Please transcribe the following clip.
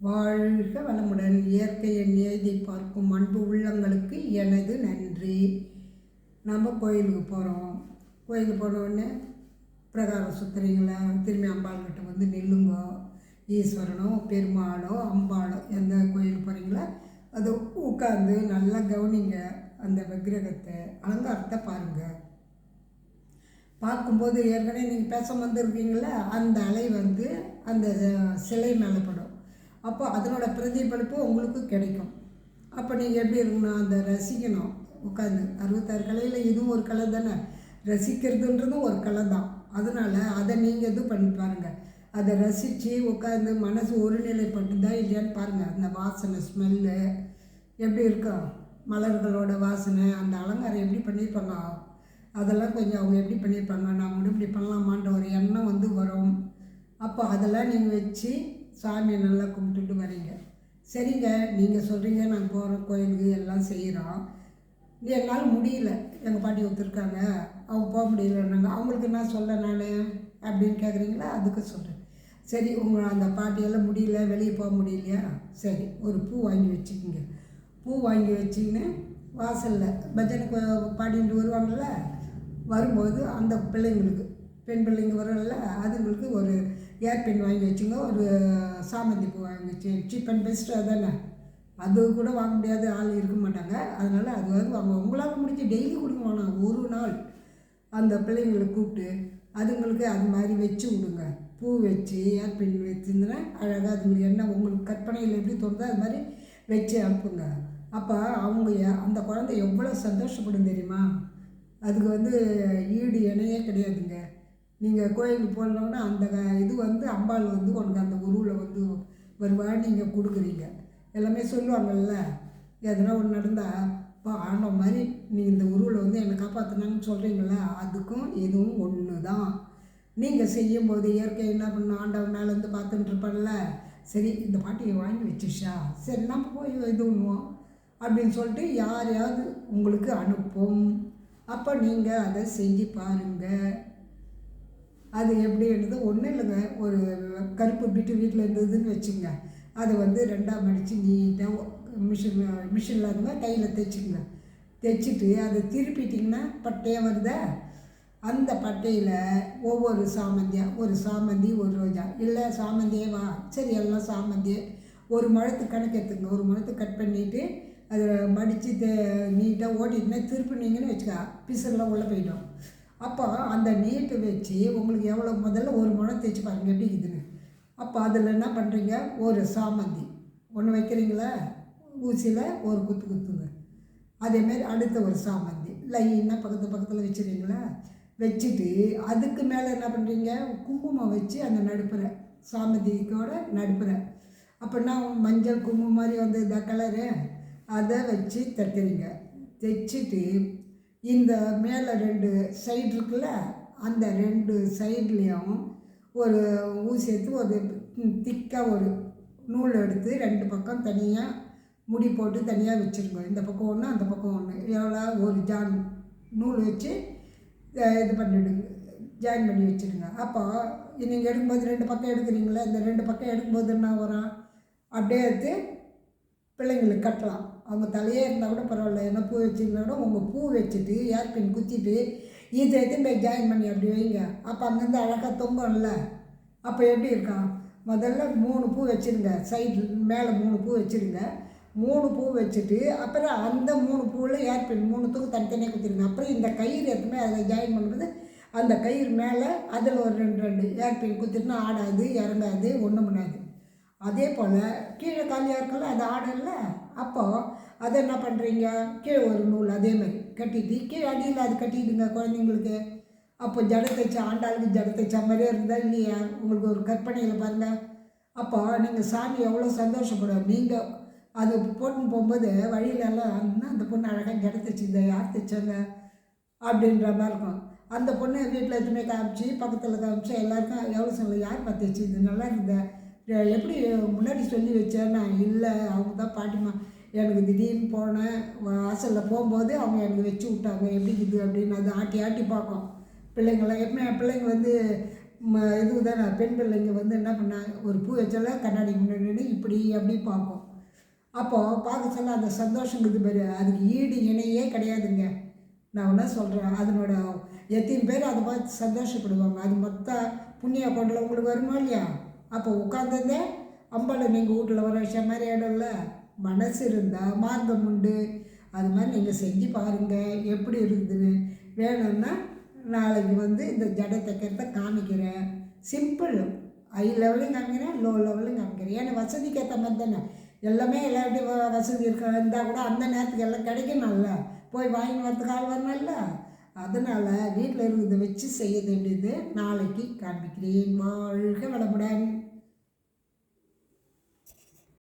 வாழ்க வளமுடன். இயற்கையை நியதி பார்க்கும் அன்பு உள்ளங்களுக்கு எனது நன்றி. நம்ம கோயிலுக்கு போகிறோம். கோயிலுக்கு போனோடனே பிரகாரம் சுற்றுறீங்களா, திரும்பி அம்பாள்கிட்ட வந்து நில்லுங்க. ஈஸ்வரனோ பெருமாளோ அம்பாளோ எந்த கோயிலுக்கு போகிறீங்களோ அது உட்காந்து நல்லா கவனிங்க. அந்த விக்கிரகத்தை அலங்காரத்தை பாருங்கள். பார்க்கும்போது ஏற்கனவே நீங்கள் பேச வந்துருக்கீங்களா, அந்த அலை வந்து அந்த சிலை மேலே படும். அப்போ அதனோட பிரதிபலிப்பு உங்களுக்கு கிடைக்கும். அப்போ நீங்கள் எப்படி இருக்கணும், அந்த ரசிக்கணும் உட்காந்து. 66 கலையில் இதுவும் ஒரு கலை தானே, ரசிக்கிறதுன்றதும் ஒரு கலை தான். அதனால் அதை நீங்கள் இது பண்ணி பாருங்கள். அதை ரசித்து உட்காந்து மனசு ஒருநிலைப்பட்டு தான் இல்லையான்னு பாருங்கள். அந்த வாசனை ஸ்மெல்லு எப்படி இருக்கும், மலர்களோட வாசனை, அந்த அலங்காரம் எப்படி பண்ணியிருப்பாங்க, அதெல்லாம் கொஞ்சம் அவங்க எப்படி பண்ணியிருப்பாங்க, நான் கூட இப்படி பண்ணலாமான்ற ஒரு எண்ணம் வந்து வரும். அப்போ அதெல்லாம் நீங்கள் வச்சு சாமியை நல்லா கும்பிட்டுட்டு வரீங்க. சரிங்க, நீங்கள் சொல்கிறீங்க நாங்கள் போகிறோம் கோயிலுக்கு எல்லாம் செய்கிறோம், என்னால் முடியல, எங்கள் பாட்டி ஒத்துருக்காங்க, அவங்க போக முடியலன்னாங்க, அவங்களுக்கு என்ன சொல்ல நான் அப்படின்னு கேட்குறீங்களா, அதுக்கு சொல்கிறேன். சரி, உங்கள் அந்த பாட்டியெல்லாம் முடியல, வெளியே போக முடியலையா, சரி ஒரு பூ வாங்கி வச்சுக்கோங்க. பூ வாங்கி வச்சிங்கன்னு வாசலில் பஜனுக்கு பாடிட்டு வருவாங்கள்ல, வரும்போது அந்த பிள்ளைங்களுக்கு பெண் பிள்ளைங்க வரல, அதுங்களுக்கு ஒரு ஏர்பென் வாங்கி வச்சுங்க. ஒரு சாமந்தி பூ வாங்கி வச்சு, சீப் அண்ட் பெஸ்ட்டு தானே, அது கூட வாங்க முடியாது, ஆள் இருக்க மாட்டாங்க. அதனால் அது வந்து அவங்க உங்களால் முடிஞ்சு டெய்லி கொடுக்க வேணாம், ஒரு நாள் அந்த பிள்ளைங்களை கூப்பிட்டு அதுங்களுக்கு அது மாதிரி வச்சு விடுங்க. பூ வச்சு ஏர்பென் வச்சுருந்தா அழகாக அதுங்களுக்கு என்ன உங்களுக்கு கற்பனையில் எப்படி தோணுதோ அது மாதிரி வச்சு அனுப்புங்க. அப்போ அவங்க அந்த குழந்தை எவ்வளோ சந்தோஷப்படும் தெரியுமா. அதுக்கு வந்து ஈடு இணையே கிடையாதுங்க. நீங்கள் கோயிலுக்கு போனோன்னா அந்த இது வந்து அம்பாள் வந்து உனக்கு அந்த உருவில் வந்து வருவான்னு நீங்கள் கொடுக்குறீங்க. எல்லாமே சொல்லுவாங்கள்ல, எதனா ஒன்று நடந்தால் இப்போ ஆண்ட மாதிரி நீ இந்த உருவில் வந்து என்னை காப்பாற்றினாங்கன்னு சொல்கிறீங்கள, அதுக்கும் இதுவும் ஒன்று தான். நீங்கள் செய்யும்போது இயற்கை என்ன பண்ணணும், ஆண்டவன் மேலே வந்து பார்த்துட்டு இருப்பான்ல, சரி இந்த பாட்டியை வாங்கி வச்சுஷா, சரி நம்ம போய் இது பண்ணுவோம் அப்படின்னு சொல்லிட்டு யாரையாவது உங்களுக்கு அனுப்பும். அப்போ நீங்கள் அதை செஞ்சு பாருங்கள். அது எப்படின்றது ஒன்றும் இல்லைங்க, ஒரு கருப்பு பிட்டு வீட்டில் இருந்ததுன்னு வச்சுங்க, அதை வந்து ரெண்டாக மடித்து நீட்டாக மிஷினில் இருந்தால் கையில் தைச்சிக்கங்க. தைச்சிட்டு அதை திருப்பிட்டிங்கன்னா பட்டையாக வருதா, அந்த பட்டையில் ஒவ்வொரு சாமந்தியாக, ஒரு சாமந்தி ஒரு ரோஜா, இல்லை சாமந்தியே வா, சரி எல்லாம் சாமந்தியே ஒரு முழத்து கணக்கு எடுத்துங்க. ஒரு முழத்து கட் பண்ணிவிட்டு அதை மடித்து நீட்டாக ஓட்டிட்டுனா திருப்பினீங்கன்னு வச்சுக்கா, பிசர்லாம் உள்ளே போயிடும். அப்போ அந்த நீட்டை வச்சு உங்களுக்கு எவ்வளோ, முதல்ல ஒரு முழம் தைச்சி பாருங்கள் எப்படி இதுன்னு. அப்போ அதில் என்ன பண்ணுறீங்க, ஒரு சாமந்தி ஒன்று வைக்கிறீங்களா, ஊசியில் ஒரு குத்து குத்துங்க. அதேமாரி அடுத்த ஒரு சாமந்தி லைனாக பக்கத்தில் வச்சுருங்களா, வச்சுட்டு அதுக்கு மேலே என்ன பண்ணுறீங்க, குங்குமம் வச்சு அந்த நடுப்புற சாமந்திக்கோட நடுப்புற, அப்படின்னா மஞ்சள் குங்குமம் மாதிரி வந்து இந்த கலரு அதை வச்சு தைக்கிறீங்க. தைச்சிட்டு இந்த மேலே 2 சைடு இருக்குல்ல, அந்த 2 சைட்லேயும் ஒரு ஊசி எடுத்து ஒரு திக்காக ஒரு நூல் எடுத்து 2 பக்கம் தனியாக முடி போட்டு தனியாக வச்சுருங்க. இந்த பக்கம் ஒன்று அந்த பக்கம் ஒன்று, எவ்வளோ ஒரு ஜான் நூல் வச்சு இது பண்ணிவிடுங்க, ஜாயின் பண்ணி வச்சுருங்க. அப்போ நீங்கள் எடுக்கும்போது 2 பக்கம் எடுக்கிறீங்களா, இந்த 2 பக்கம் எடுக்கும்போது என்ன வரும், அப்படியே எடுத்து பிள்ளைங்களுக்கு கட்டலாம். அவங்க தலையே இருந்தால் கூட பரவாயில்ல, என்ன பூ வச்சுருந்தா கூட உங்கள் பூ வச்சுட்டு ஏர்பின் குத்திட்டு இதை எடுத்து போய் ஜாயின் பண்ணி அப்படி வைங்க. அப்போ அங்கேருந்து அழகாக தொங்கும்ல, அப்போ எப்படி இருக்கான், முதல்ல 3 பூ வச்சுருங்க, சைடு மேலே 3 பூ வச்சுருங்க. 3 பூ வச்சுட்டு அப்புறம் அந்த 3 பூவில் ஏர்பின் 3த்துக்கும் தனித்தனியாக குத்திடுங்க. அப்புறம் இந்த கயிறு எடுத்துமே அதை ஜாயின் பண்ணுறது, அந்த கயிறு மேலே அதில் ஒரு 2 ஏர்பின் குத்திட்டுனா ஆடாது, இறங்காது, ஒன்றும் பண்ணாது. அதே போல் கீழே காலியாக இருக்கல, அது ஆடல. அப்போது அதை என்ன பண்ணுறீங்க, கீழே ஒரு நூல் அதே மாதிரி கட்டிட்டு கீழே அடியில் அது கட்டிடுங்க குழந்தைங்களுக்கு. அப்போ ஜடை தைச்ச ஆண்டாளுக்கு ஜடை தைச்ச மாதிரியே இருந்தால் இல்லையா, உங்களுக்கு ஒரு கற்பனையில் பாருங்கள். அப்போ நீங்கள் சாமி எவ்வளோ சந்தோஷப்படும். நீங்கள் அது போட்டுன்னு போகும்போது வழியிலலாம் அந்த பொண்ணு அழகாக ஜடை தைச்சிருந்தா, யார் தைச்சாங்க அப்படின்ற மாதிரி இருக்கும். அந்த பொண்ணு வீட்டில் எதுவுமே காமிச்சு பக்கத்தில் காமிச்சு எல்லாருக்கும் எவ்வளோ சொல்ல, யார் பார்த்து வச்சுது நல்லா இருந்த, எப்படி முன்னாடி சொல்லி வச்சேன் நான், இல்லை அவங்க தான் பாட்டிமா, எனக்கு திடீர்னு போனேன் வாசலில் போகும்போது அவங்க எனக்கு வச்சு விட்டாங்க, எப்படி இது அப்படின்னு அது ஆட்டி ஆட்டி பார்க்கும். பிள்ளைங்களாம் எப்பவுமே பிள்ளைங்க வந்து இது தானே பெண் பிள்ளைங்க வந்து என்ன பண்ணாங்க, ஒரு பூ வச்சால கண்ணாடி முன்னாடி நின்னு இப்படி அப்படி பார்க்கும். அப்போது பார்க்க சொல்ல அந்த சந்தோஷங்கிறது பாரு, அதுக்கு ஈடு இணையே கிடையாதுங்க. நான் என்ன சொல்கிறேன், அதனோட எத்தனை பேர் அதை பார்த்து சந்தோஷப்படுவாங்க. அது மொத்த புண்ணிய அக்கௌண்ட்டில் உங்களுக்கு வருமா இல்லையா? அப்போ உட்காந்துருந்தே அம்பாள் நீங்கள் வீட்டில் வர விஷயம் மாதிரி இடம்ல மனசு இருந்தால் மார்க்கம் உண்டு. அது மாதிரி நீங்கள் செஞ்சு பாருங்கள் எப்படி இருக்குதுன்னு. வேணும்னா நாளைக்கு வந்து இந்த ஜடை தைக்கிறத காமிக்கிறேன். சிம்பிள், ஹை லெவலையும் காமிக்கிறேன், லோ லெவலையும் காமிக்கிறேன். ஏன்னா வசதிக்கு ஏற்ற மாதிரி தானே எல்லாமே. எல்லார்ட்டையும் வசதி இருக்க இருந்தால் கூட அந்த நேரத்துக்கு எல்லாம் கிடைக்கணும்ல, போய் வாங்கி வரதுக்கு ஆள் வரணும்ல. அதனால் வீட்டில் இருக்கிறத வச்சு செய்ய வேண்டியது நாளைக்கு காண்பிக்கிறேன். வாழ்க வளமுடன்.